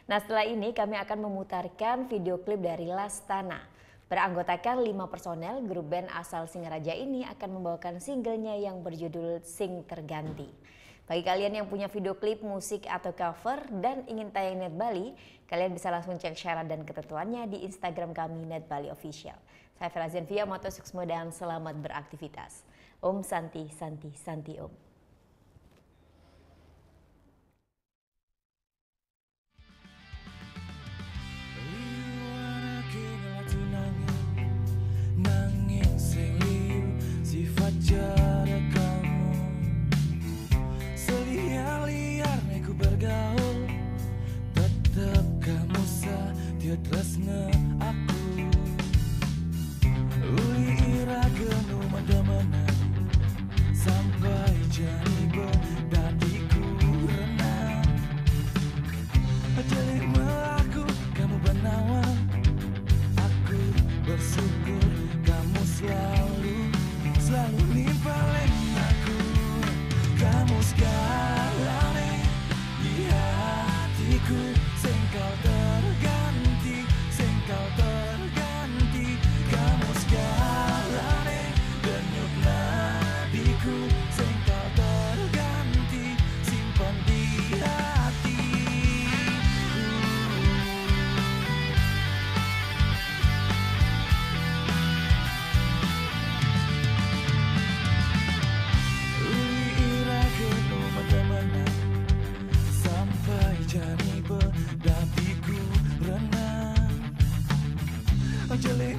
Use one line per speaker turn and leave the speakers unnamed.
Nah, setelah ini kami akan memutarkan video klip dari Lastana. Beranggotakan 5 personel, grup band asal Singaraja ini akan membawakan singlenya yang berjudul Sing Terganti. Bagi kalian yang punya video klip, musik, atau cover dan ingin tayang Net Bali, kalian bisa langsung cek syarat dan ketentuannya di Instagram kami Net Bali Official. Saya Vera Zenvia, moto suksma dan selamat beraktivitas. Om Santi, Santi, Santi Om.
Tresna aku uli ira genu madamana sampai jani berdadiku renang jelik melaku kamu benawang aku bersyukur kamu selalu nimpalin aku kamu segalanya di hatiku sengkau terganti kamu segalanya denyut nadiku sengkau terganti simpan di hatiku. Uli ira kenu madamana sampai jani berdadiku renang jelik